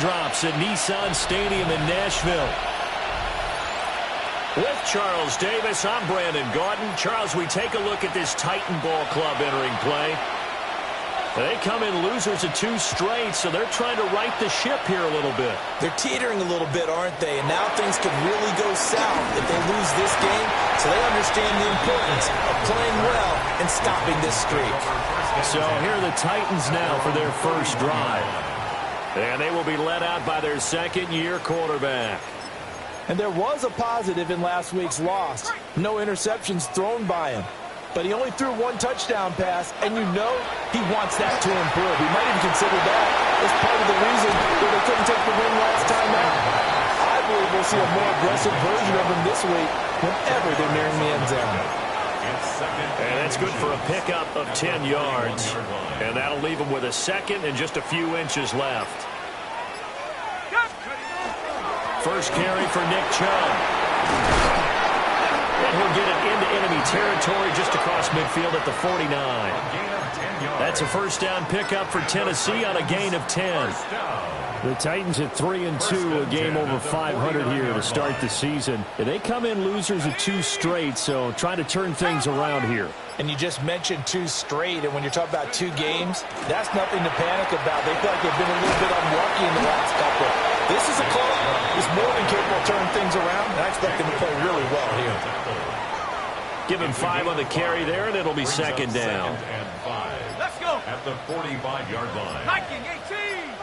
drops at Nissan Stadium in Nashville. With Charles Davis, I'm Brandon Gaudin. Charles, we take a look at this Titan Ball Club entering play. They come in losers of 2 straight, so they're trying to right the ship here a little bit. They're teetering a little bit, aren't they? And now things could really go south if they lose this game. So they understand the importance of playing well and stopping this streak. So here are the Titans now for their first drive. And they will be led out by their second-year quarterback. And there was a positive in last week's loss. No interceptions thrown by him. But he only threw 1 touchdown pass, and you know he wants that to improve. He might even consider that as part of the reason that they couldn't take the win last time out. I believe we'll see a more aggressive version of him this week whenever they're nearing the end zone. And that's good for a pickup of 10 yards. And that'll leave him with a second and just a few inches left. First carry for Nick Chubb. And he'll get it into enemy territory just across midfield at the 49. That's a first down pickup for Tennessee on a gain of 10. The Titans at 3-2, a game over 500 here to start the season. They come in losers of 2 straight, so trying to turn things around here. And you just mentioned 2 straight, and when you're talking about 2 games, that's nothing to panic about. They feel like they've been a little bit unlucky in the last couple. This is a club that's more than capable of turning things around, and I expect them to play really well here. Give him 5 on the carry there, and it'll be second down. Let's go. At the 45-yard line. Hiking 18.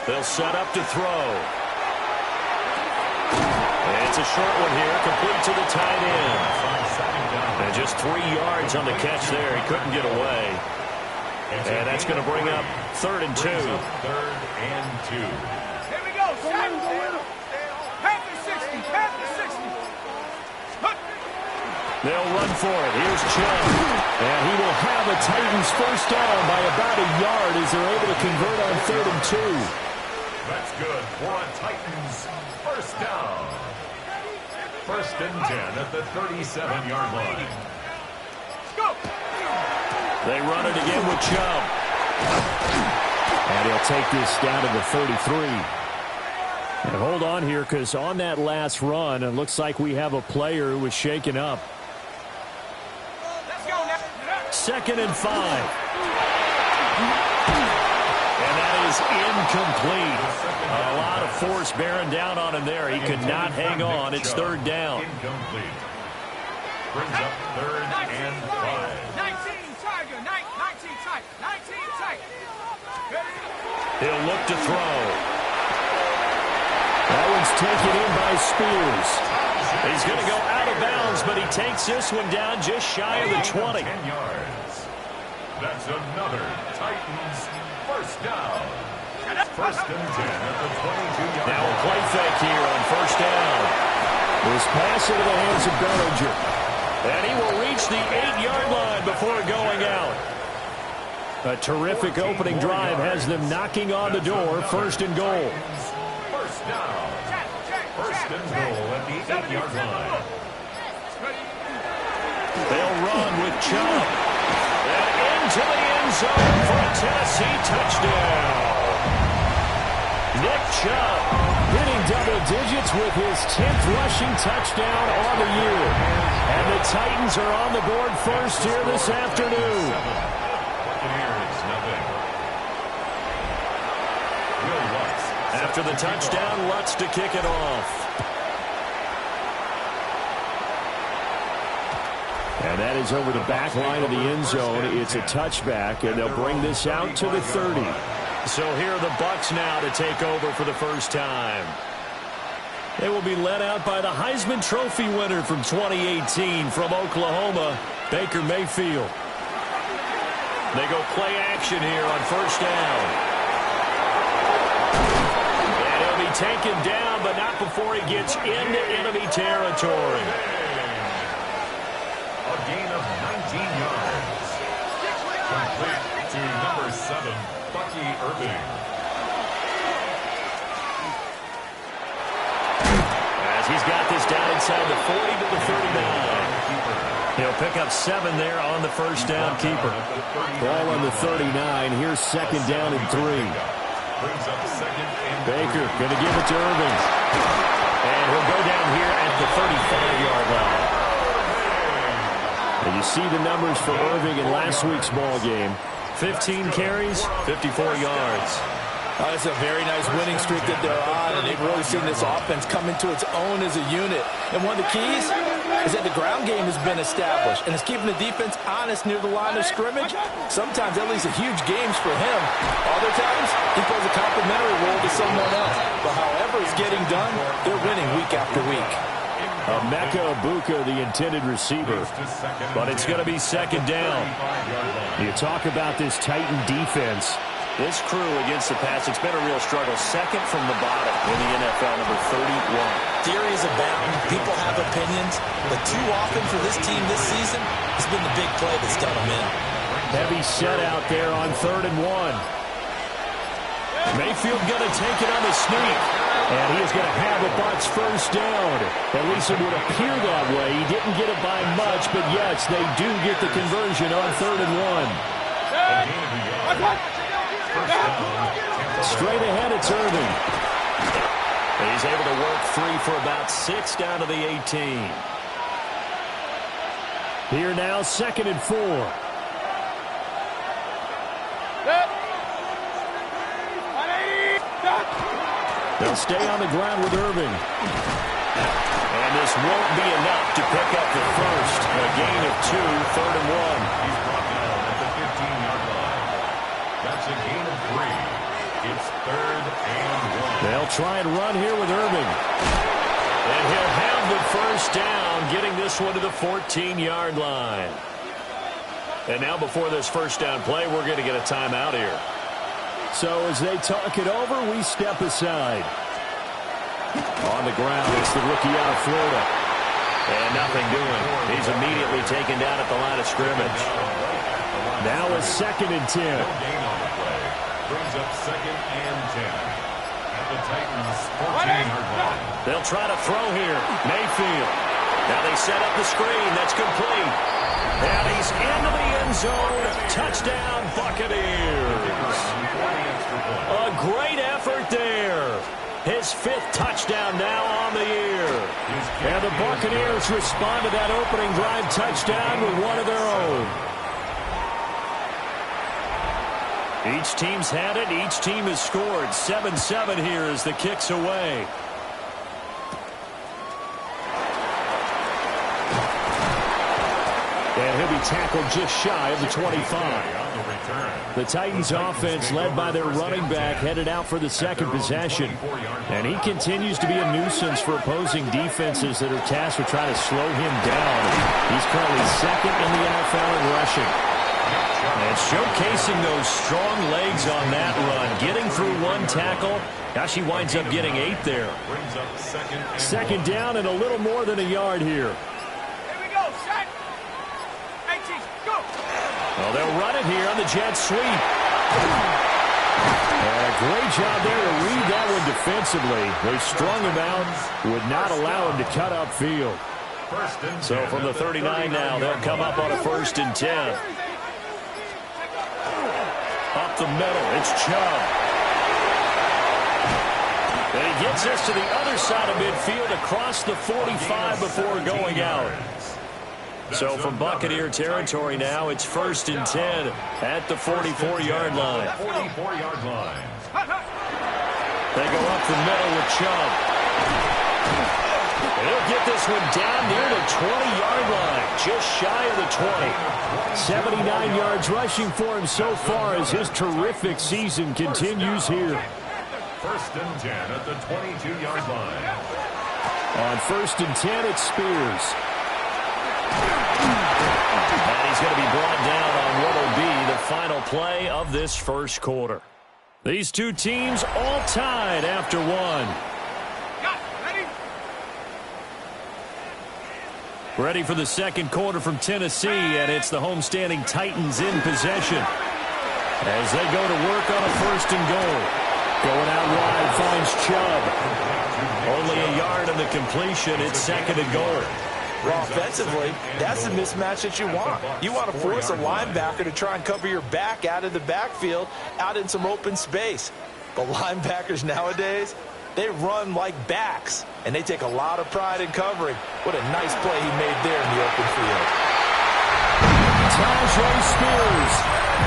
They'll set up to throw. And it's a short one here, complete to the tight end. And just 3 yards on the catch there. He couldn't get away. And that's going to bring up 3rd and 2. 3rd and 2. Here we go. Pass the 60. Pass the 60. They'll run for it. Here's Chubb. And he will have a Titans first down by about a yard as they're able to convert on 3rd and 2. That's good for a Titans first down. 1st and 10 at the 37-yard line. Let's go. They run it again with Chubb. And he'll take this down to the 33. And hold on here, because on that last run, it looks like we have a player who was shaken up. Let's go now. 2nd and 5. And that is incomplete. A lot of force bearing down on him there. He could not hang on. It's 3rd down. Incomplete. Brings up 3rd and 5. 19 Tiger. 19 tight. 19 tight. He'll look to throw. That one's taken in by Spears. He's going to go out of bounds, but he takes this one down just shy of the 20. 10 yards. That's another Titans first down. 1st and 10 at the 22-yard line. Now a play fake here on 1st down. This pass into the hands of Bellinger. And he will reach the 8-yard line before going out. A terrific opening drive has them knocking on the door. 1st and goal. First down. 1st and goal at the 8-yard line. They'll run with Chubb. And into the end zone for a Tennessee touchdown. Nick Chubb hitting double digits with his 10th rushing touchdown on the year. And the Titans are on the board first here this afternoon. Buccaneers, nothing. Will Lutz. After the touchdown, Lutz to kick it off. And that is over the back line of the end zone. It's a touchback, and they'll bring this out to the 30. So here are the Bucs now to take over for the first time. They will be led out by the Heisman Trophy winner from 2018 from Oklahoma, Baker Mayfield. They go play action here on 1st down. And he'll be taken down, but not before he gets into enemy territory. A gain of 19 yards. Complete to number 7, Bucky Irving. As he's got this down inside the 40 to the 39. He'll pick up 7 there on the first down keeper. Ball on the 39. Here's second down and 3. Baker going to give it to Irving. And he'll go down here at the 35-yard line. And you see the numbers for Irving in last week's ball game. 15 carries, 54 yards. It's a very nice winning streak that they're on, and they've really seen this offense come into its own as a unit. And one of the keys is that the ground game has been established, and it's keeping the defense honest near the line of scrimmage. Sometimes that leads to huge games for him. Other times, he plays a complementary role to someone else. But however it's getting done, they're winning week after week. Emeka Egbuka, the intended receiver. But it's going to be second down. You talk about this Titan defense. This crew against the pass, it's been a real struggle. Second from the bottom in the NFL, number 31. Theories abound. People have opinions. But too often for this team this season, it's been the big play that's done them in. Heavy set out there on 3rd and 1. Mayfield going to take it on the sneak. And he is going to have the Bucs first down. At least it would appear that way. He didn't get it by much, but yes, they do get the conversion on 3rd and 1. Straight ahead, it's Irving. He's able to work free for about 6 down to the 18. Here now, 2nd and 4. They'll stay on the ground with Irving. And this won't be enough to pick up the first. A gain of 2, 3rd and 1. He's brought down at the 15-yard line. That's a gain of 3. It's 3rd and 1. They'll try and run here with Irving. And he'll have the first down, getting this one to the 14-yard line. And now before this first down play, we're going to get a timeout here. So as they talk it over, we step aside. On the ground, it's the rookie out of Florida. And nothing doing. He's immediately taken down at the line of scrimmage. Now a 2nd and 10. Gain on the play. Brings up 2nd and 10. At the Titans' 14-yard line. They'll try to throw here. Mayfield. Now they set up the screen. That's complete. And he's into the end zone. Touchdown, Buccaneers. A great effort there. His 5th touchdown now on the year. And the Buccaneers respond to that opening drive touchdown with one of their own. Each team's had it. Each team has scored. 7-7 here as the kick's away. And he'll be tackled just shy of the 25. The Titans offense, led by their running back, headed out for the 2nd possession. And he continues to be a nuisance for opposing defenses that are tasked with trying to slow him down. He's currently 2nd in the NFL in rushing. And showcasing those strong legs on that run. Getting through one tackle. Gosh, he winds up getting 8 there. 2nd down and a little more than a yard here. Well, they'll run it here on the jet sweep. And a great job there to read that one defensively. They strung him out, would not allow him to cut upfield. So from the 39 now, they'll come up on a 1st and 10. Up the middle, it's Chubb. And he gets us to the other side of midfield across the 45 before going out. So from Buccaneer territory now, it's 1st and 10 at the 44-yard line. 44-yard line. They go up the middle with Chubb. He'll get this one down near the 20-yard line, just shy of the 20. 79 yards rushing for him so far as his terrific season continues here. 1st and 10 at the 22-yard line. On 1st and 10, it's Spears. And he's going to be brought down on what will be the final play of this first quarter. These two teams all tied after one. Ready for the second quarter from Tennessee, and it's the homestanding Titans in possession as they go to work on a 1st and goal. Going out wide finds Chubb. Only a yard on the completion. It's 2nd and goal. Well, offensively, that's the mismatch that you want. You want to force a linebacker to try and cover your back out of the backfield, out in some open space. But linebackers nowadays, they run like backs, and they take a lot of pride in covering. What a nice play he made there in the open field. Tajay Spears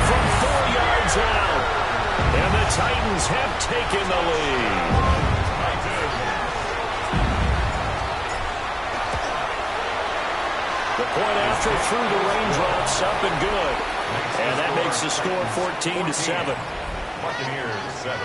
from 4 yards out. And the Titans have taken the lead. The point after through the raindrops, up and good. And that makes the score 14-7. Buccaneers 7.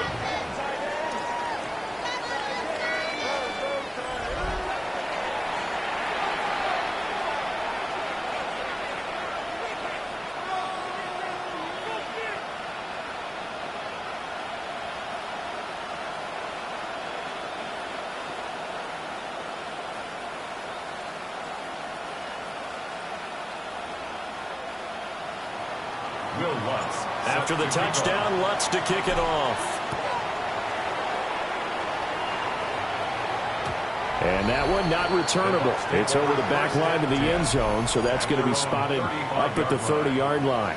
After the touchdown, Lutz to kick it off. And that one not returnable. It's over the back line of the end zone, so that's going to be spotted up at the 30-yard line.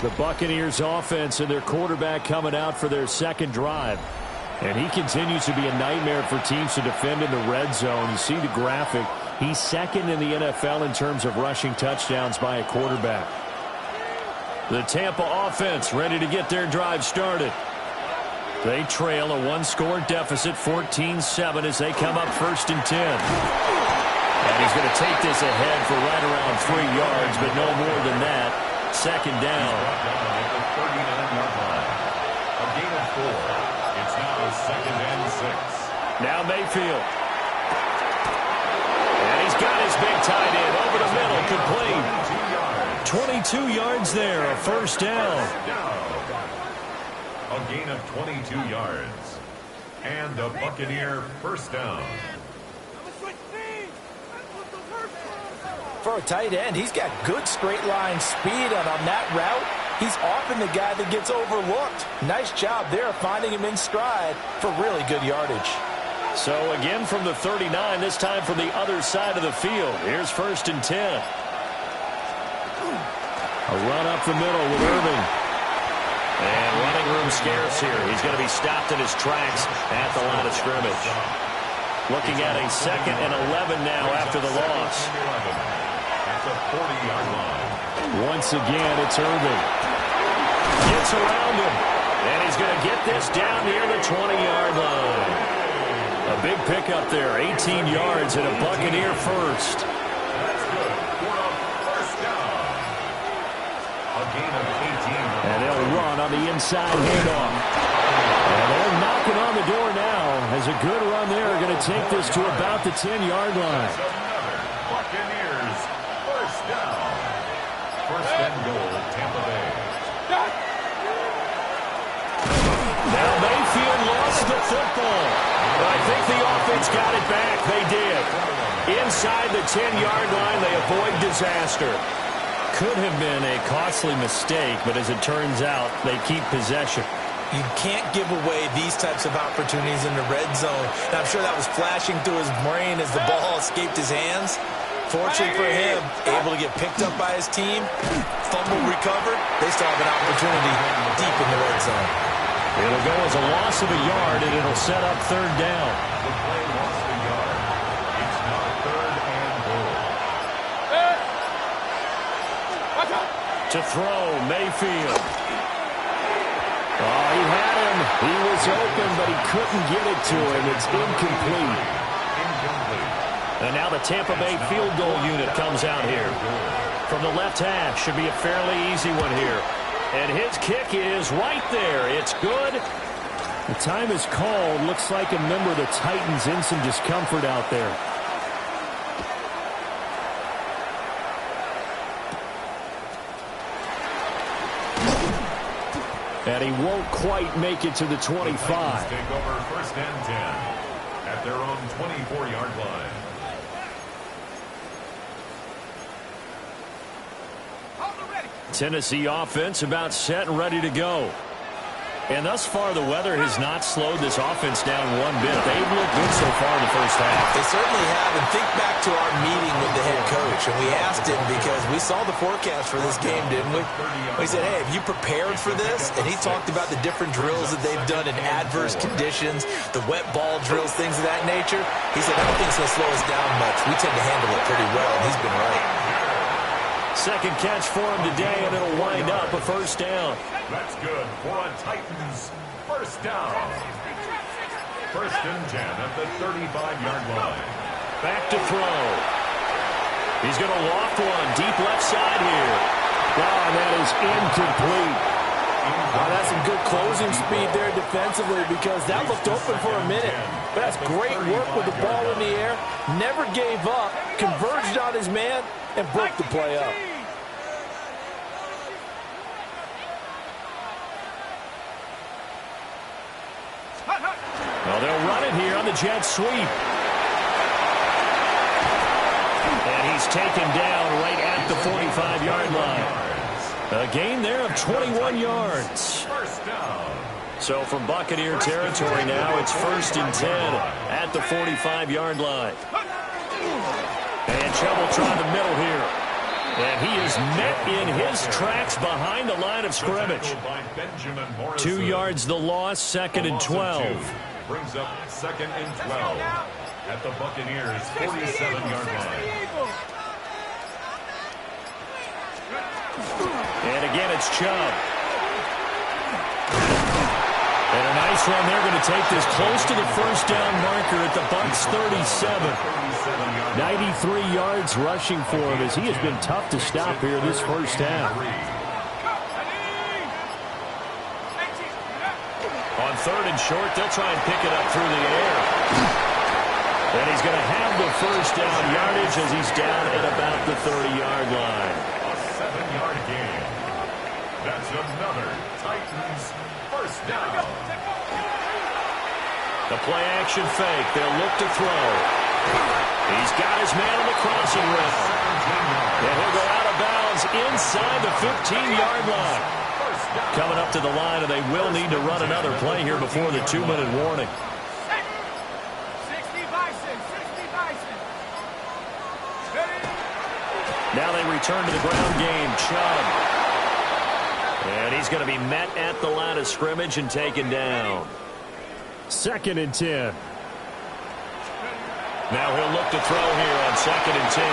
The Buccaneers offense and their quarterback coming out for their second drive. And he continues to be a nightmare for teams to defend in the red zone. You see the graphic. He's second in the NFL in terms of rushing touchdowns by a quarterback. The Tampa offense ready to get their drive started. They trail a one-score deficit, 14-7, as they come up 1st and 10. And he's going to take this ahead for right around 3 yards, but no more than that. 2nd down. At the 39-yard line. A gain of 4. It's now 2nd and 6. Now Mayfield. And he's got his big tight end over the middle, complete. 22 yards there, a 1st down. A gain of 22 yards. And a Buccaneer 1st down. For a tight end, he's got good straight line speed, and on that route, he's often the guy that gets overlooked. Nice job there finding him in stride for really good yardage. So again from the 39, this time from the other side of the field. Here's 1st and 10. A run up the middle with Irving. And running room scarce here. He's going to be stopped in his tracks at the line of scrimmage. Looking at a 2nd and 11 now after the loss. At the 40-yard line. Once again, it's Irving. Gets around him. And he's going to get this down near the 20-yard line. A big pickup there, 18 yards and a Buccaneer 1st. That's good for a 1st down. A gain of 18. And they'll run on the inside handoff. And they're knocking on the door now. As a good run there, are going to take this to about the 10-yard line. Buccaneers 1st down. 1st and goal, Tampa Bay. Now Mayfield lost the football. But I think the offense got it back. They did. Inside the 10-yard line, they avoid disaster. Could have been a costly mistake, but as it turns out, they keep possession. You can't give away these types of opportunities in the red zone. And I'm sure that was flashing through his brain as the ball escaped his hands. Fortunately for him, able to get picked up by his team, fumble recovered. They still have an opportunity deep in the red zone. It'll go as a loss of a yard, and it'll set up 3rd down. The play lost a yard. It's now 3rd and goal. To throw, Mayfield. Oh, he had him. He was open, but he couldn't get it to him. It's incomplete. And now the Tampa Bay field goal unit comes out here. From the left hash, should be a fairly easy one here. And his kick is right there. It's good. The time is called. Looks like a member of the Titans in some discomfort out there. And he won't quite make it to the 25. The Titans take over 1st and 10 at their own 24-yard line. Tennessee offense about set and ready to go. And thus far, the weather has not slowed this offense down one bit. They've looked good so far in the first half. They certainly have. And think back to our meeting with the head coach. And we asked him because we saw the forecast for this game, didn't we? We said, hey, have you prepared for this? And he talked about the different drills that they've done in adverse conditions, the wet ball drills, things of that nature. He said, I don't think it's going to slow us down much. We tend to handle it pretty well, and he's been right. Second catch for him today, and it'll wind up a first down. That's good for a Titans first down. First and 10 at the 35-yard line. Back to throw. He's going to loft one deep left side here. Oh, that is incomplete. Oh, that's some good closing speed there defensively because that looked open for a minute. But that's great work with the ball in the air. Never gave up, converged on his man, and broke the play up. Well, they'll run it here on the jet sweep. And he's taken down right at the 45-yard line. A gain there of 21 yards. So from Buccaneer territory now, it's first and 10 at the 45-yard line. And trouble trying the middle here. And he is met in his tracks behind the line of scrimmage. 2 yards the loss, second and 12. Brings up second and 12 at the Buccaneers' 47-yard line. And again, it's Chubb. And a nice run. They're going to take this close to the first down marker at the Bucs' 37. 93 yards rushing for him as he has been tough to stop here this first half. On third and short, they'll try and pick it up through the air. And he's going to have the first down yardage as he's down at about the 30-yard line. A 7-yard gain. That's another Titans first down. The play action fake. They'll look to throw. He's got his man on the crossing route. And he'll go out of bounds inside the 15-yard line. Coming up to the line, and they will need to run another play here before the 2-minute warning. 60 Bison, 60 Bison. Now they return to the ground game. Chubb. And he's going to be met at the line of scrimmage and taken down. Second and 10. Now he'll look to throw here on second and 10.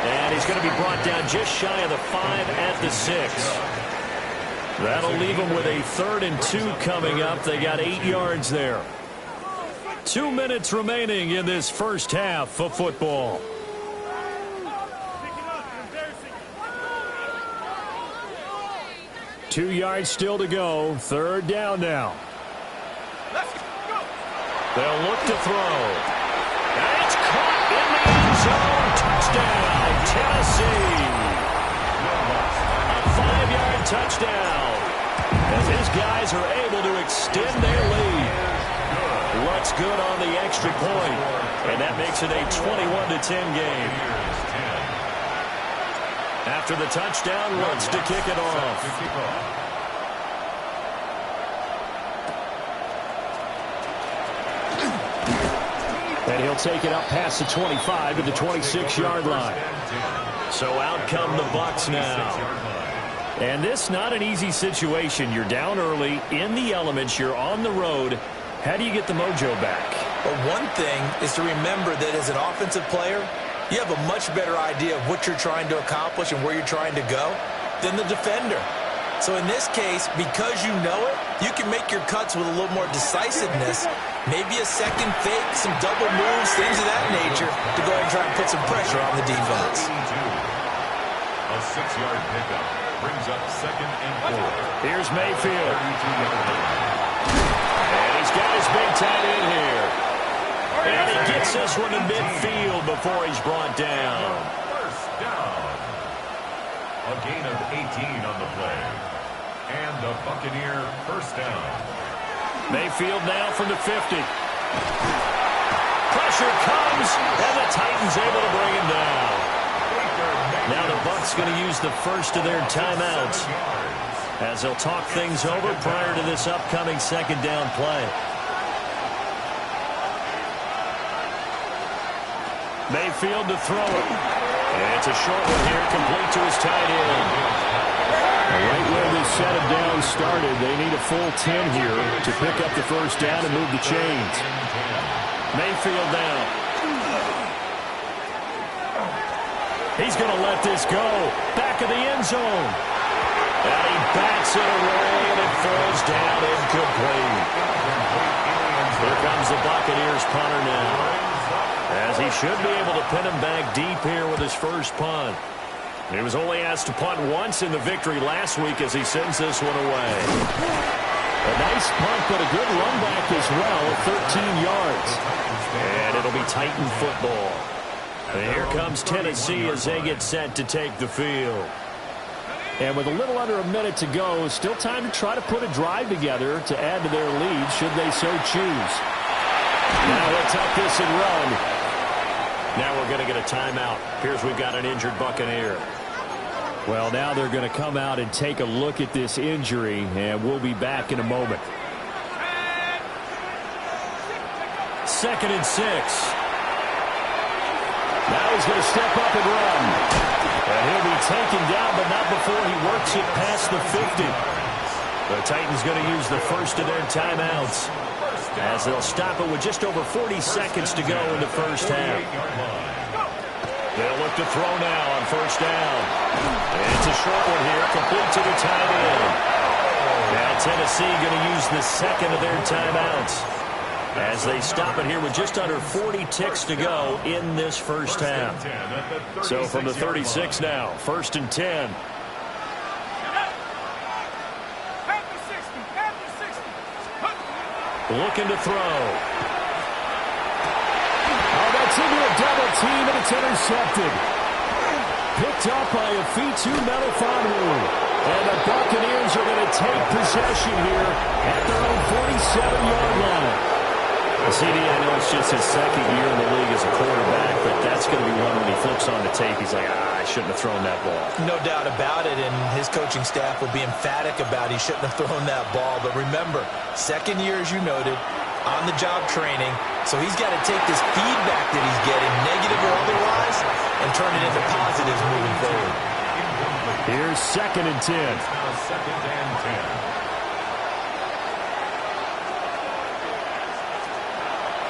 And he's going to be brought down just shy of the 5 at the 6. That'll leave him with a 3rd and 2 coming up. They got 8 yards there. 2 minutes remaining in this first half of football. Two yards still to go. Third down now. They'll look to throw. And it's caught in the end zone. Touchdown, Tennessee. A 5-yard touchdown. As his guys are able to extend their lead. Looks good on the extra point. And that makes it a 21-10 game. After the touchdown, wants to kick it off. And he'll take it up past the 25 to the 26-yard line. So out come the Bucs now. And this not an easy situation. You're down early, in the elements, you're on the road. How do you get the mojo back? Well, one thing is to remember that as an offensive player, you have a much better idea of what you're trying to accomplish and where you're trying to go than the defender. So in this case, because you know it, you can make your cuts with a little more decisiveness, maybe a second fake, some double moves, things of that nature, to go ahead and try and put some pressure on the defense. A 6-yard pickup brings up second and 4. Here's Mayfield. And he's got his big tight end here. And he gets this one to midfield before he's brought down. First down. A gain of 18 on the play. And a Buccaneer first down. Mayfield now from the 50. Pressure comes, and the Titans able to bring him down. Now the Bucs going to use the first of their timeouts. as they'll talk things over prior to this upcoming second down play. Mayfield to throw it. And it's a short one here, complete to his tight end. Right where this set of downs started, they need a full 10 here to pick up the first down and move the chains. Mayfield down. He's going to let this go. Back of the end zone. And he bats it away, and it falls down incomplete. Here comes the Buccaneers punter now, as he should be able to pin him back deep here with his first punt. He was only asked to punt once in the victory last week as he sends this one away. A nice punt, but a good run back as well, 13 yards. And it'll be Titan football. And here comes Tennessee as they get set to take the field. And with a little under a minute to go, still time to try to put a drive together to add to their lead should they so choose. Now let's up this and run. Now we're going to get a timeout. Here's we've got an injured Buccaneer. Well, now they're going to come out and take a look at this injury, and we'll be back in a moment. 2nd and 6. Now he's going to step up and run. And he'll be taken down, but not before he works it past the 50. The Titans going to use the first of their timeouts, as they'll stop it with just over 40 seconds to go in the first half. They'll look to throw now on first down. And it's a short one here, complete to the tight end. Now Tennessee going to use the second of their timeouts, as they stop it here with just under 40 ticks to go in this first half. So from the 36 now, 1st and 10. Looking to throw. Oh, that's into a double team, and it's intercepted. Picked up by a Fitu Melifonwu. And the Buccaneers are going to take possession here at their own 47-yard line. CD, I know it's just his second year in the league as a quarterback, but that's going to be one when he flips on the tape. He's like, I shouldn't have thrown that ball. No doubt about it, and his coaching staff will be emphatic about he shouldn't have thrown that ball. But remember, second year, as you noted, on-the-job training, so he's got to take this feedback that he's getting, negative or otherwise, and turn it into positives moving forward. Here's 2nd and 10. 2nd and 10.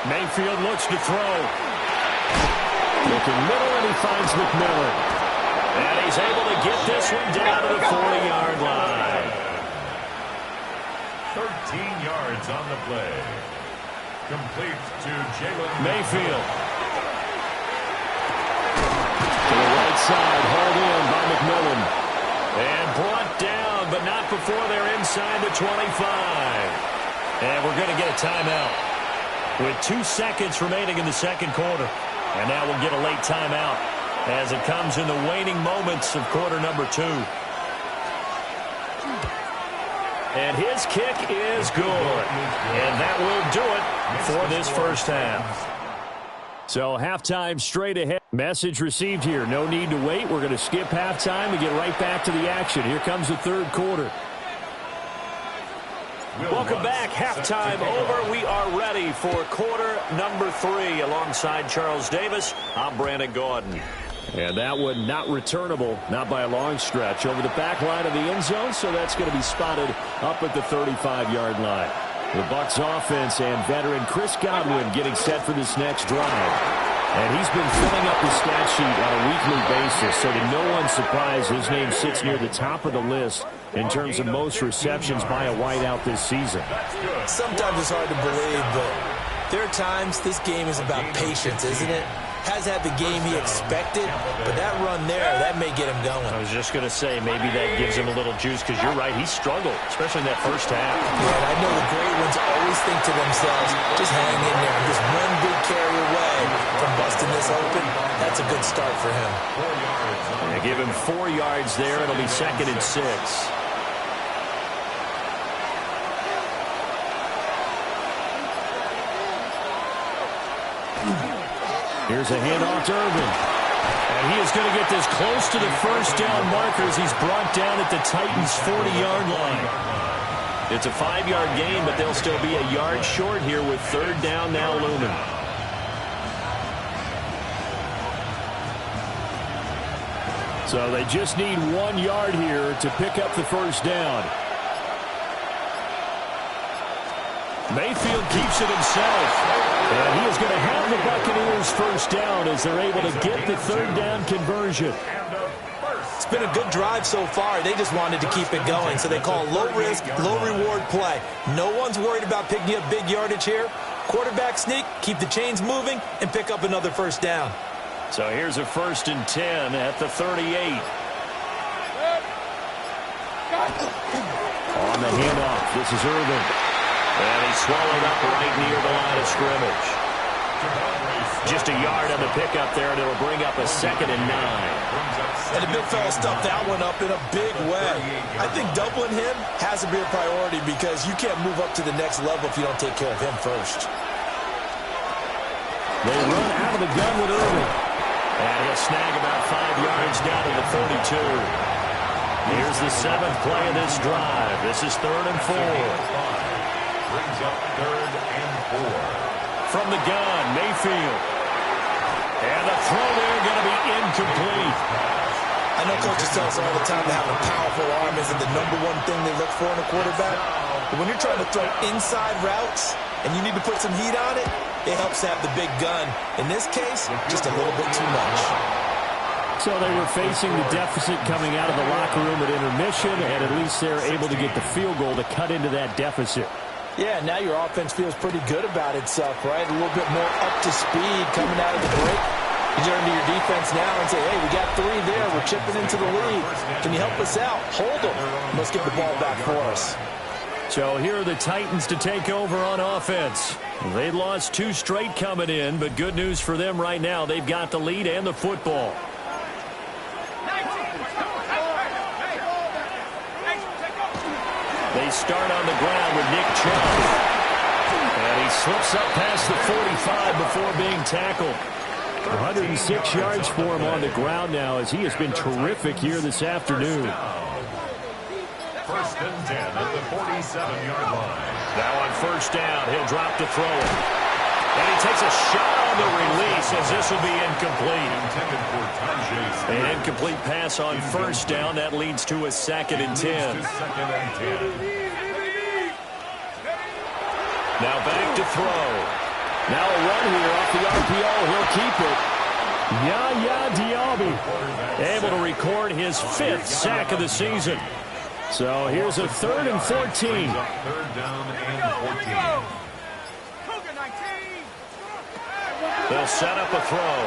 Mayfield looks to throw. Looking middle, and he finds McMillan. And he's able to get this one down to the 40-yard line. 13 yards on the play. Complete to Jalen Mayfield. To the right side, hauled in by McMillan. And brought down, but not before they're inside the 25. And we're going to get a timeout with 2 seconds remaining in the second quarter. And now we'll get a late timeout as it comes in the waning moments of quarter number 2. And his kick is good. And that will do it for this first half. So halftime straight ahead. Message received here. No need to wait. We're going to skip halftime and get right back to the action. Here comes the third quarter. Welcome back. Halftime over. We are ready for quarter number 3. Alongside Charles Davis, I'm Brandon Gordon. And that one not returnable, not by a long stretch, over the back line of the end zone, so that's going to be spotted up at the 35-yard line. The Bucs offense and veteran Chris Godwin getting set for this next drive. And he's been filling up the stat sheet on a weekly basis, so to no one's surprise, his name sits near the top of the list in terms of most receptions by a wideout this season. Sometimes it's hard to believe, but there are times this game is about patience, isn't it? Has had the game he expected, but that run there, that may get him going. I was just going to say, maybe that gives him a little juice, because you're right, he struggled, especially in that first half. Yeah, and I know the great ones always think to themselves, just hang in there. Just one big carry away from busting this open. That's a good start for him. 4 yards. They give him 4 yards there. It'll be 2nd and 6. Here's a handoff to Irvin. And he is going to get this close to the first down markers. He's brought down at the Titans' 40-yard line. It's a 5-yard gain, but they'll still be a yard short here with third down now looming. So they just need 1 yard here to pick up the first down. Mayfield keeps it himself. And he is going to have the Buccaneers first down as they're able to get the third down conversion. It's been a good drive so far. They just wanted to keep it going, so they call low-risk, low-reward play. No one's worried about picking up big yardage here. Quarterback sneak, keep the chains moving, and pick up another first down. So here's a 1st and 10 at the 38. On the handoff, this is Irvin. And he's swallowed up right near the line of scrimmage. Just a yard on the pickup there, and it'll bring up a 2nd and 9. And the big fella stuffed that one up in a big way. I think doubling him has to be a priority because you can't move up to the next level if you don't take care of him first. They run out of the gun with Irvin. And he'll snag about 5 yards down to the 32. Here's the 7th play of this drive. This is 3rd and 4. Brings up 3rd and 4. From the gun, Mayfield. And the throw there going to be incomplete. I know coaches tell us all the time that having a powerful arm isn't the #1 thing they look for in a quarterback. But when you're trying to throw inside routes and you need to put some heat on it, it helps to have the big gun. In this case, just a little bit too much. So they were facing the deficit coming out of the locker room at intermission, and at least they're able to get the field goal to cut into that deficit. Yeah, now your offense feels pretty good about itself, right? A little bit more up to speed coming out of the break. You turn to your defense now and say, hey, we got 3 there. We're chipping into the lead. Can you help us out? Hold them. Let's get the ball back for us. So here are the Titans to take over on offense. They lost 2 straight coming in, but good news for them right now. They've got the lead and the football. They start on the ground with Nick Chubb. And he slips up past the 45 before being tackled. 106 yards for him on the ground now as he has been terrific here this afternoon. 1st and 10 at the 47-yard line. Now on 1st down, he'll drop to throw it. And he takes a shot on the release as this will be incomplete. Intended for Tajay. An incomplete pass on 1st down. That leads to a 2nd and 10. Now back to throw. Now a run here off the RPO. He'll keep it. Yaya Diaby able to record his 5th sack of the season. So here's a 3rd and 14. 3rd down and 14. They'll set up a throw.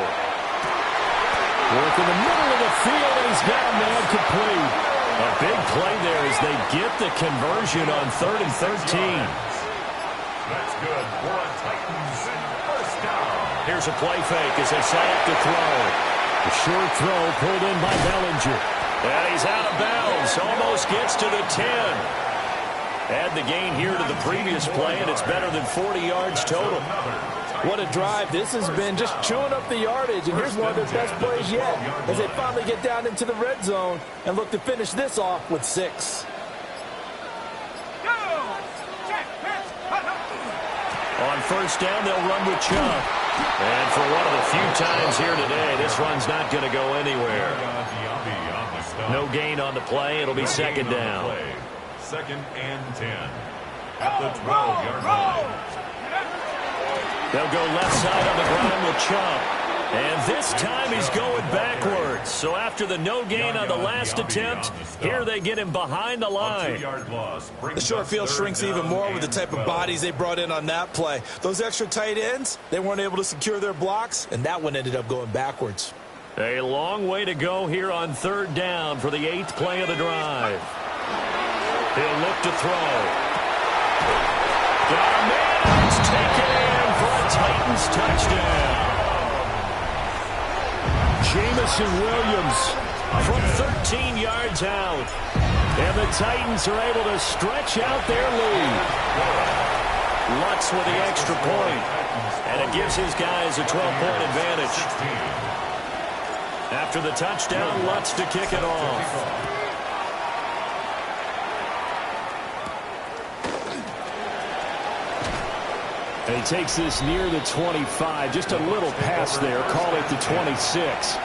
Work in the middle of the field, and he's got a man complete. A big play there as they get the conversion on 3rd and 13. That's good for a Titans first down. Here's a play fake as they set up to throw. A short throw pulled in by Bellinger. And he's out of bounds. Almost gets to the 10. Add the gain here to the previous play, and it's better than 40 yards total. What a drive. This has been just chewing up the yardage, and here's one of their best plays yet as they finally get down into the red zone and look to finish this off with 6. On 1st down, they'll run with Chubb. And for one of the few times here today, this run's not going to go anywhere. No gain on the play. It'll be 2nd down. 2nd and 10 at the 12-yard line. They'll go left side on the ground with Chubb. And this time he's going backwards. So after the no gain on the last attempt, here they get him behind the line. The short field shrinks even more with the type of bodies they brought in on that play. Those extra tight ends, they weren't able to secure their blocks, and that one ended up going backwards. A long way to go here on 3rd down for the 8th play of the drive. He'll look to throw. Got a man. It's taken in for a Titans touchdown. Jamison Williams from 13 yards out. And the Titans are able to stretch out their lead. Lutz with the extra point. And it gives his guys a 12-point advantage. After the touchdown, Lutz to kick it off. And he takes this near the 25. Just a little pass there. Call it the 26.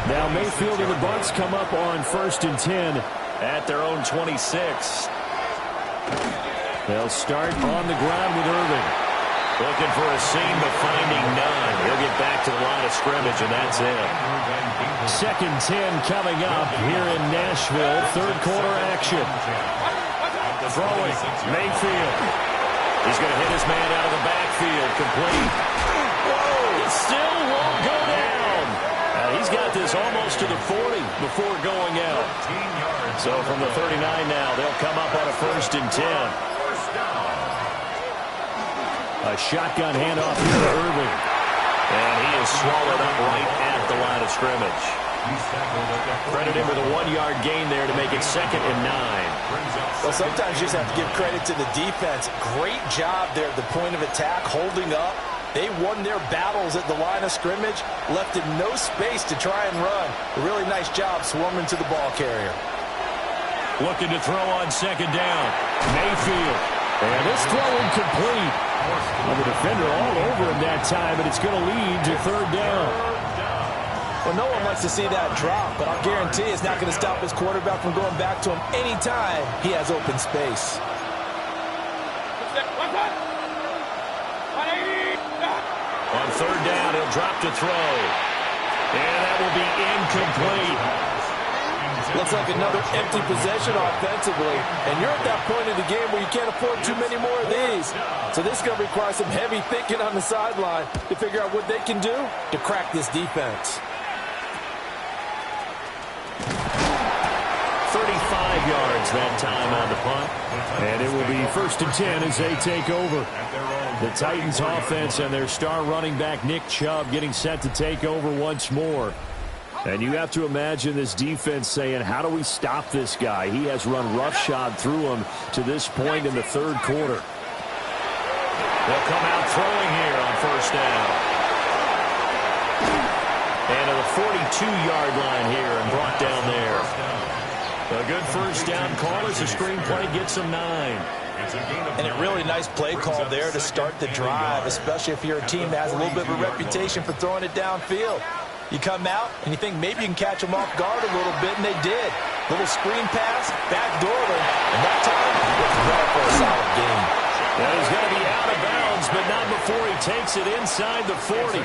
Now Mayfield and the Bucs come up on 1st and 10 at their own 26. They'll start on the ground with Irving. Looking for a seam, but finding none. He'll get back to the line of scrimmage, and that's it. 2nd 10 coming up here in Nashville. 3rd quarter action. Throwing, Mayfield. He's going to hit his man out of the backfield. Complete. Whoa! It still won't go down. He's got this almost to the 40 before going out. So from the 39 now, they'll come up on a 1st and 10. A shotgun handoff here to Irving. And he is swallowed up right at the line of scrimmage. Credit him with a 1-yard gain there to make it 2nd and 9. Well, sometimes you just have to give credit to the defense. Great job there at the point of attack, holding up. They won their battles at the line of scrimmage, left him no space to try and run. A really nice job swarming to the ball carrier. Looking to throw on 2nd down. Mayfield. And this throw incomplete. Well, the defender all over him that time, but it's going to lead to 3rd down. Well, no one likes to see that drop, but I'll guarantee it's not going to stop his quarterback from going back to him anytime he has open space. On 3rd down, he'll drop to throw. And that will be incomplete. Looks like another empty possession offensively. And you're at that point in the game where you can't afford too many more of these. So this is going to require some heavy thinking on the sideline to figure out what they can do to crack this defense. 35 yards that time on the punt. And it will be 1st and 10 as they take over. The Titans offense and their star running back Nick Chubb getting set to take over once more. And you have to imagine this defense saying, how do we stop this guy? He has run roughshod through him to this point in the 3rd quarter. They'll come out throwing here on 1st down. And to the 42-yard line here and brought down there. A good 1st down call as the screenplay gets them 9. And a really nice play call there to start the drive, especially if you're a team that has a little bit of a reputation for throwing it downfield. You come out, and you think maybe you can catch them off guard a little bit, and they did. Little screen pass, backdoor them, and that time, it's well for a solid game. Now he's going to be out of bounds, but not before he takes it inside the 40.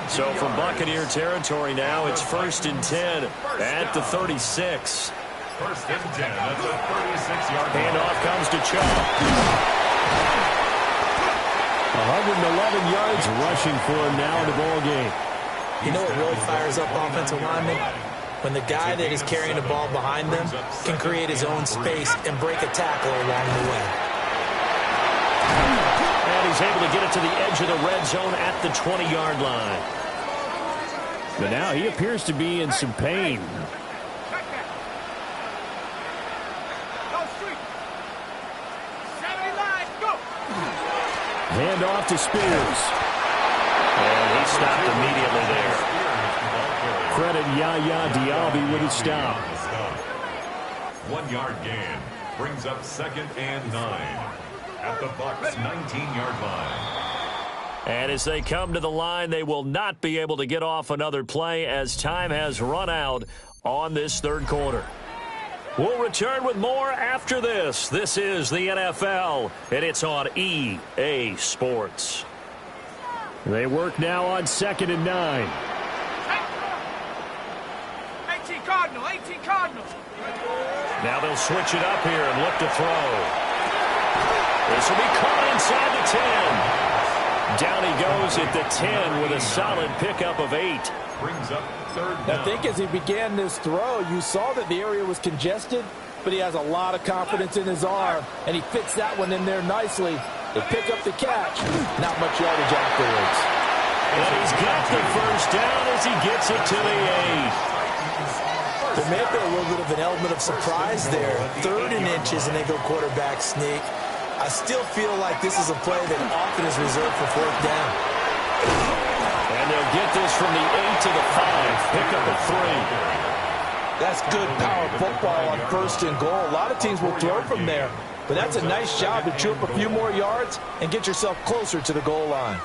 So from Buccaneer territory now, it's 1st and 10 at the 36. 1st and 10 at the 36-yard line. Handoff comes to Chubb. 111 yards rushing for him now in the ball game. You know what really fires up offensive linemen? When the guy that is carrying the ball behind them can create his own space and break a tackle along the way. And he's able to get it to the edge of the red zone at the 20-yard line. But now he appears to be in some pain. Hand off to Spears. And he stopped immediately there. Credit Yaya Diaby with his stop. 1-yard gain brings up 2nd and 9 at the Bucs 19-yard line. And as they come to the line, they will not be able to get off another play as time has run out on this 3rd quarter. We'll return with more after this. This is the NFL, and it's on EA Sports. They work now on 2nd and 9. 18 Cardinals. Now they'll switch it up here and look to throw. This will be caught inside the 10. Down he goes at the 10 with a solid pickup of 8. Brings up 3rd down. I think as he began this throw, you saw that the area was congested, but he has a lot of confidence in his arm, and he fits that one in there nicely. They pick up the catch. Not much yardage afterwards. And he's got the 1st down as he gets it to the 8. There may have been a little bit of an element of surprise there. 3rd and inches, and they go quarterback sneak. I still feel like this is a play that often is reserved for 4th down. And And they'll get this from the 8 to the 5. Pick up a 3. That's good power football on 1st and goal. A lot of teams will throw from there, but that's a nice job to chew up a few more yards and get yourself closer to the goal line.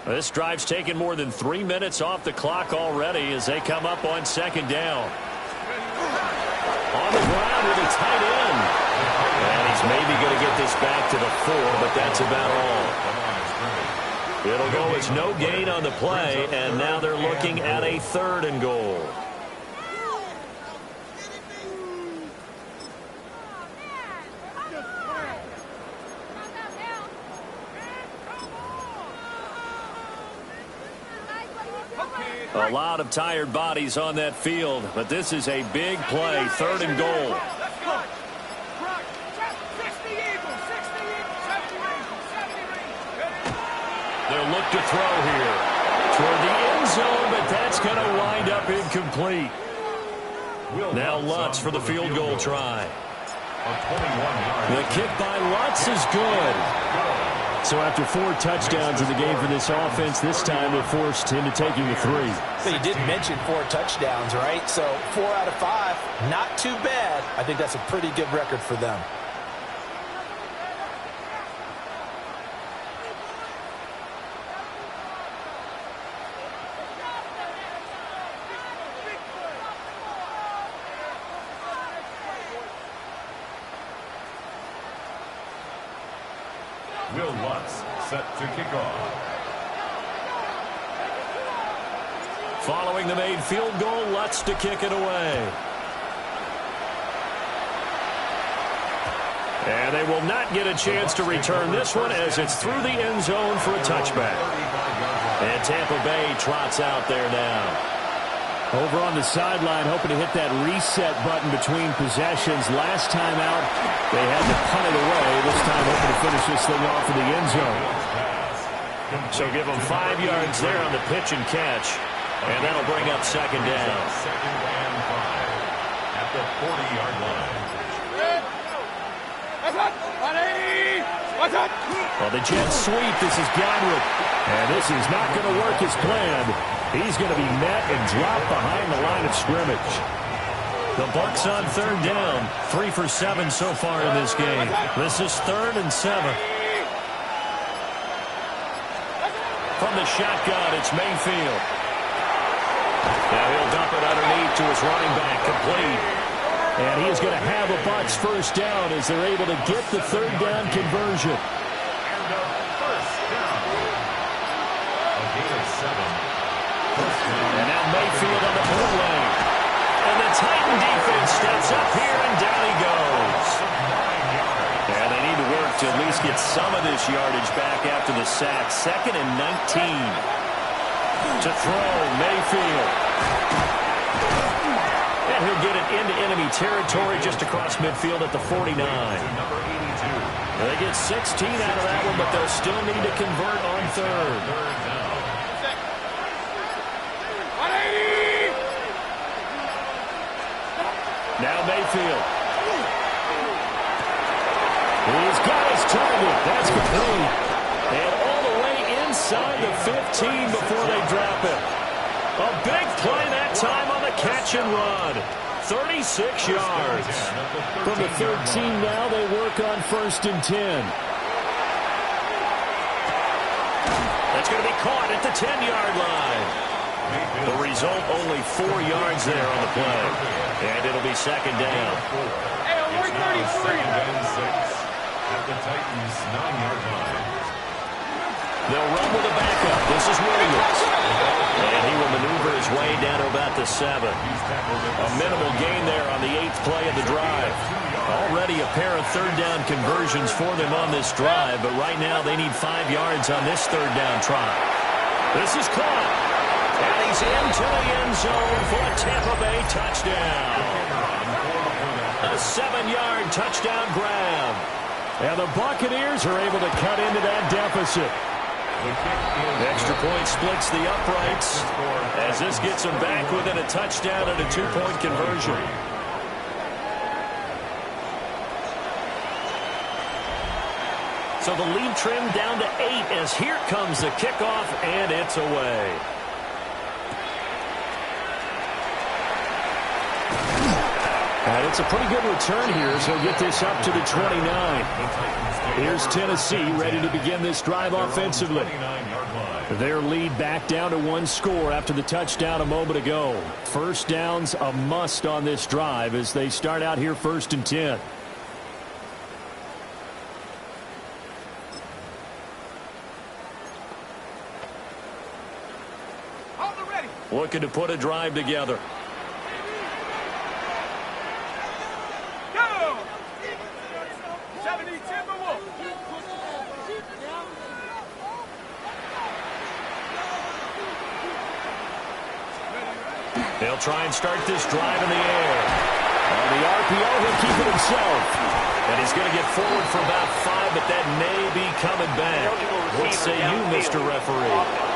This drive's taken more than 3 minutes off the clock already as they come up on 2nd down. On the ground with a tight end. And he's maybe going to get this back to the 4, but that's about all. It'll go as no gain on the play, and now they're looking at a 3rd and goal. A lot of tired bodies on that field, but this is a big play, 3rd and goal. They'll look to throw here toward the end zone, but that's going to wind up incomplete. Now Lutz for the field goal try. The kick by Lutz is good. So after 4 touchdowns in the game for this offense, this time they're forced into taking the 3. So you did mention 4 touchdowns, right? So 4 out of 5, not too bad. I think that's a pretty good record for them. Will Lutz set to kick off. Following the made field goal, Lutz to kick it away. And they will not get a chance to return this one as it's through the end zone for a touchback. And Tampa Bay trots out there now. Over on the sideline, hoping to hit that reset button between possessions. Last time out, they had to punt it away. This time, hoping to finish this thing off in the end zone. So give them 5 yards there on the pitch and catch. And that'll bring up 2nd down. 2nd and 5 at the 40-yard line. Well, the Jets sweep. This is Godwin. And this is not going to work as planned. He's going to be met and dropped behind the line of scrimmage. The Bucs on 3rd down. 3 for 7 so far in this game. This is 3rd and 7. From the shotgun, it's Mayfield. Now he'll dump it underneath to his running back, complete. And he is going to have a Bucs 1st down as they're able to get the 3rd down conversion. And a 1st down. A gain of 7. And now Mayfield on the bootleg. And the Titan defense steps up here, and down he goes. Yeah, they need to work to at least get some of this yardage back after the sack. 2nd and 19. To throw, Mayfield. And he'll get it into enemy territory just across midfield at the 49. They get 16 out of that one, but they'll still need to convert on 3rd. Now Mayfield. He's got his target. That's complete. And all the way inside the 15 before they drop it. A big play that time on the catch and run. 36 yards. From the 13 now, they work on 1st and 10. That's going to be caught at the 10-yard line. The result, only 4 yards there on the play. And it'll be 2nd down. It's now 2nd and 6 at the Titans' 9-yard line. They'll run with a backup. This is Williams. And he will maneuver his way down to about the 7. A minimal gain there on the 8th play of the drive. Already a pair of 3rd down conversions for them on this drive, but right now they need 5 yards on this 3rd down try. This is caught. And he's into the end zone for a Tampa Bay touchdown. A 7-yard touchdown grab. And the Buccaneers are able to cut into that deficit. The extra point splits the uprights as this gets them back within a touchdown and a 2-point conversion. So the lead trimmed down to 8 as here comes the kickoff, and it's away. And it's a pretty good return here, so get this up to the 29. Here's Tennessee ready to begin this drive offensively. Their lead back down to 1 score after the touchdown a moment ago. First down's a must on this drive as they start out here 1st and 10. Looking to put a drive together. Go! 72 for Wolf. They'll try and start this drive in the air. On the RPO, he'll keep it himself. And he's going to get forward for about 5, but that may be coming back. What say you, Mr. Referee?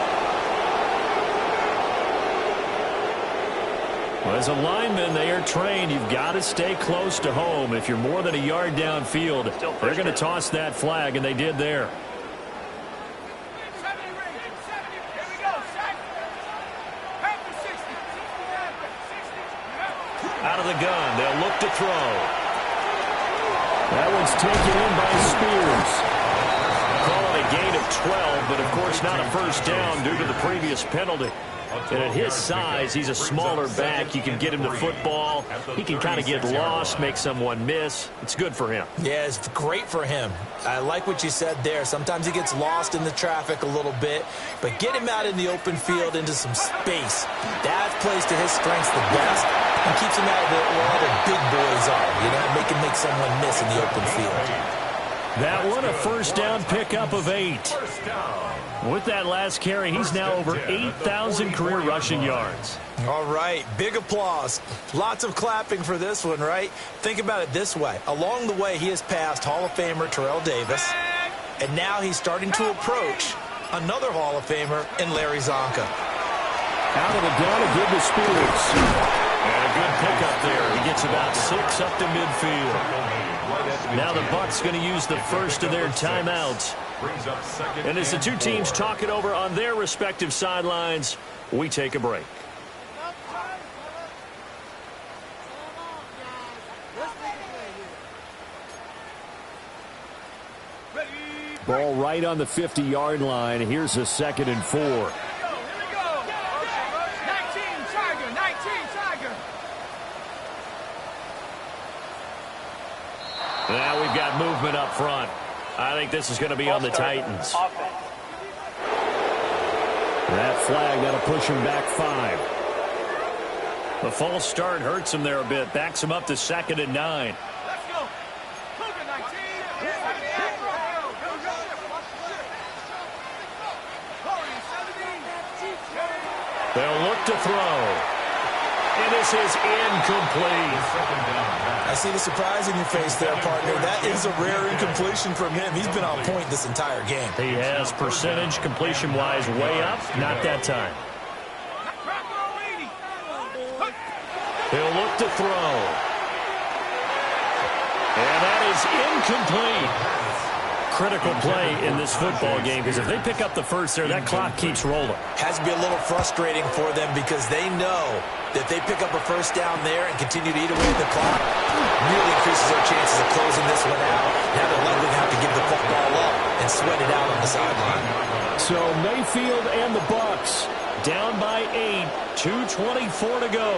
Well, as a lineman, they are trained. You've got to stay close to home. If you're more than a yard downfield, they're going to toss that flag, and they did there. Out of the gun, they'll look to throw. That one's taken in by Spears. Calling a gain of 12, but of course not a first down due to the previous penalty. And at his size, he's a smaller back. You can get him the football. He can kind of get lost, make someone miss. It's good for him. Yeah, it's great for him. I like what you said there. Sometimes he gets lost in the traffic a little bit, but get him out in the open field into some space. That plays to his strengths the best and keeps him out of where all the big boys are, you know, make someone miss in the open field. That one a first down pickup of 8. With that last carry, he's now over 8,000 career rushing yards. All right, big applause. Lots of clapping for this one, right? Think about it this way. Along the way, he has passed Hall of Famer Terrell Davis, and now he's starting to approach another Hall of Famer in Larry Zonka. Out of the gun to give the Spears. And a good pickup there. He gets about 6 up to midfield. Now the Bucs going to use the first of their timeouts. And as the two teams talk it over on their respective sidelines, we take a break. Ball right on the 50-yard line. Here's a 2nd and 4. Here we go. 19 Tiger, 19 Tiger. Now we've got movement up front. I think this is going to be on the Titans. That flag, that'll push him back 5. The false start hurts him there a bit. Backs him up to 2nd and 9. Let's go. Cougar 19. They'll look to throw. And this is incomplete. I see the surprise in your face there, partner. That is a rare incompletion from him. He's been on point this entire game. He has percentage completion-wise way up. Not that time. He'll look to throw. And that is incomplete. Critical play in this football game because if they pick up the first there, that clock keeps rolling. Has to be a little frustrating for them because they know that they pick up a first down there and continue to eat away at the clock, really increases their chances of closing this one out. Now they're likely to have to give the football up and sweat it out on the sideline. So Mayfield and the Bucs down by 8, 2:24 to go.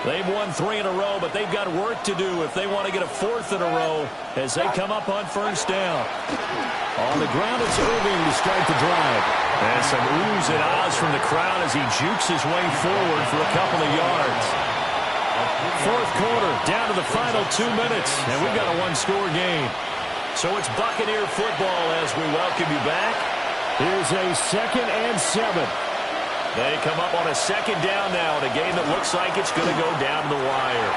They've won 3 in a row, but they've got work to do if they want to get a 4th in a row as they come up on first down. On the ground, it's Irving to start the drive. And some oohs and ahs from the crowd as he jukes his way forward for a couple of yards. 4th quarter, down to the final 2 minutes, and we've got a 1-score game. So it's Buccaneer football as we welcome you back. Here's a 2nd and 7. They come up on a 2nd down now in a game that looks like it's going to go down the wire.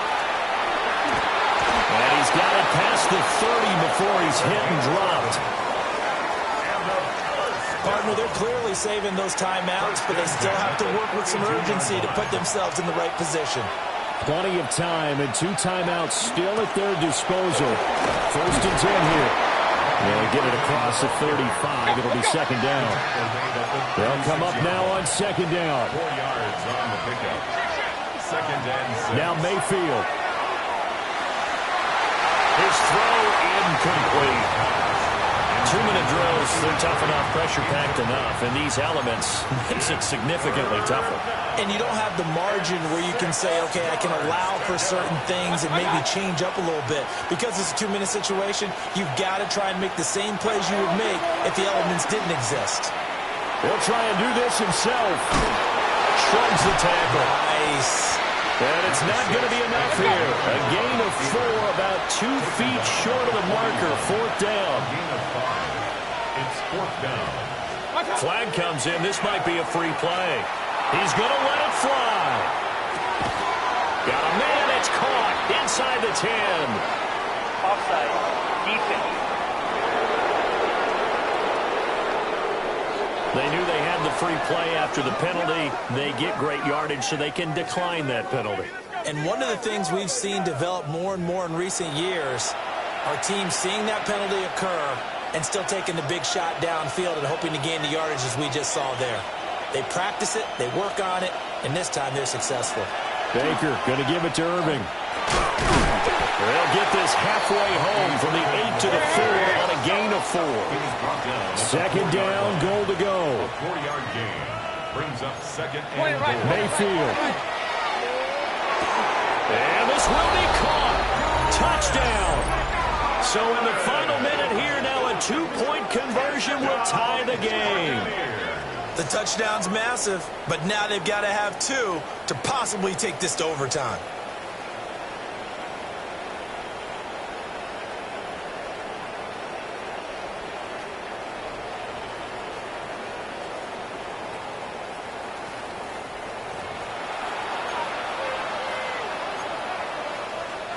And he's got it past the 30 before he's hit and dropped. partner, they're clearly saving those timeouts, but they still have to work with some urgency to put themselves in the right position. Plenty of time and 2 timeouts still at their disposal. 1st and 10 here. They'll get it across the 35. It'll be 2nd down. They'll come up now on 2nd down. 4 yards on the pickup. 2nd and 6. Now Mayfield. His throw incomplete. 2-minute drills, they're tough enough, pressure-packed enough, and these elements makes it significantly tougher. And you don't have the margin where you can say, okay, I can allow for certain things and maybe change up a little bit. Because it's a 2-minute situation, you've got to try and make the same plays you would make if the elements didn't exist. He'll try and do this himself. Shrugs the tackle. Nice. And it's not going to be enough here. A gain of 4, about 2 feet short of the marker. 4th down. Gain of 5. It's 4th down. Flag comes in. This might be a free play. He's going to let it fly. Got a man. It's caught inside the 10. Offside. Defense. They knew they had the free play after the penalty. They get great yardage so they can decline that penalty. And one of the things we've seen develop more and more in recent years are teams seeing that penalty occur and still taking the big shot downfield and hoping to gain the yardage as we just saw there. They practice it, they work on it, and this time they're successful. Baker going to give it to Irving. They'll get this halfway home from the 8 to the 4 on a gain of 4. 2nd down, goal to go. 4-yard gain. Brings up 2nd and goal. Mayfield. And this will be caught. Touchdown. So in the final minute here, now a 2-point conversion will tie the game. The touchdown's massive, but now they've got to have 2 to possibly take this to overtime.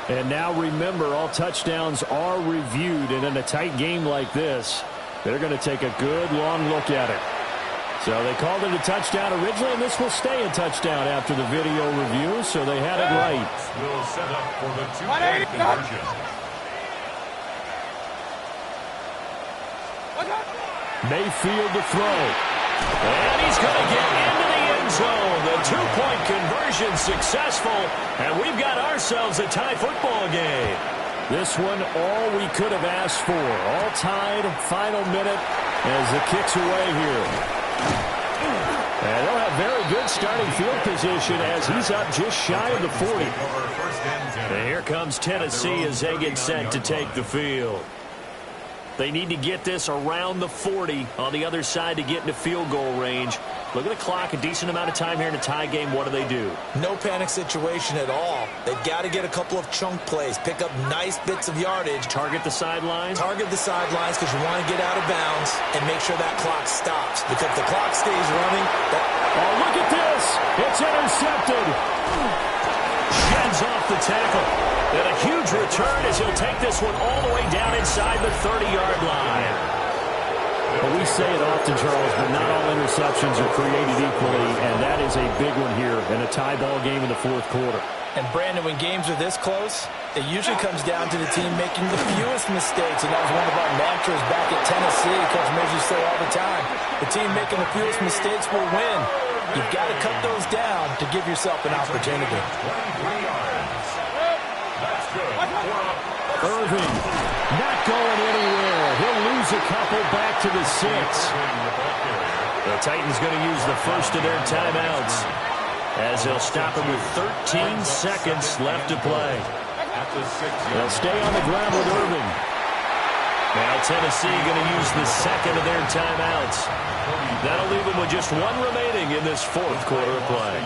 And now remember, all touchdowns are reviewed, and in a tight game like this, they're going to take a good long look at it. So they called it a touchdown originally, and this will stay a touchdown after the video review, so they had it right. Will set up for the 2-point conversion. Mayfield to throw. And he's going to get into the end zone. The 2-point conversion successful, and we've got ourselves a tie football game. This one, all we could have asked for. All tied, final minute as the kick's away here. And they'll have very good starting field position as he's up just shy of the 40. And here comes Tennessee as they get set to take the field. They need to get this around the 40 on the other side to get into field goal range. Look at the clock, a decent amount of time here in a tie game. What do? No panic situation at all. They've got to get a couple of chunk plays, pick up nice bits of yardage. Target the sidelines? Target the sidelines because you want to get out of bounds and make sure that clock stops. Because if the clock stays running... Oh, look at this! It's intercepted! Sheds off the tackle. And a huge return as he'll take this one all the way down inside the 30-yard line. Well, we say it often, Charles, but not all interceptions are created equally, and that is a big one here in a tie ball game in the 4th quarter. And, Brandon, when games are this close, it usually comes down to the team making the fewest mistakes, and that was one of our mantras back at Tennessee. Coach Measure say all the time, the team making the fewest mistakes will win. You've got to cut those down to give yourself an opportunity. 23 yards. That's good. Irving not going anywhere. He'll lose a couple back to the 6. The Titans going to use the first of their timeouts as they'll stop it with 13 seconds left to play. They'll stay on the ground with Irving. Now Tennessee going to use the second of their timeouts. That'll leave them with just one remaining in this 4th quarter of play.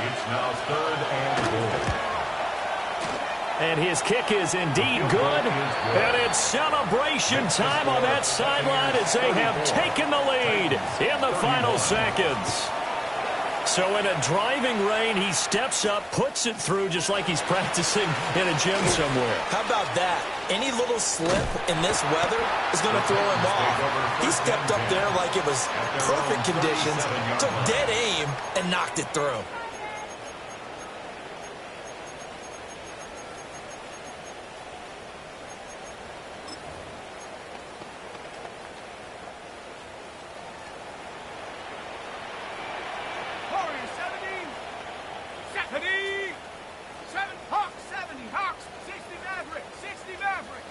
It's now 3rd and goal. And his kick is indeed good. And it's celebration time on that sideline as they have taken the lead in the final seconds. So in a driving rain, he steps up, puts it through just like he's practicing in a gym somewhere. How about that? Any little slip in this weather is going to throw him off. He's stepped up there like it was perfect conditions, took dead aim, and knocked it through. Warriors 70. 7 Hawks 70. Hawks 60 Maverick. 60 Maverick.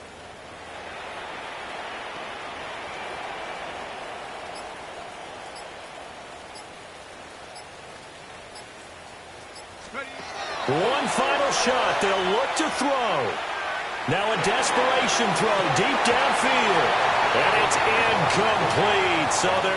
One final shot. They'll look to throw. Now a desperation throw deep downfield. And it's incomplete. So they're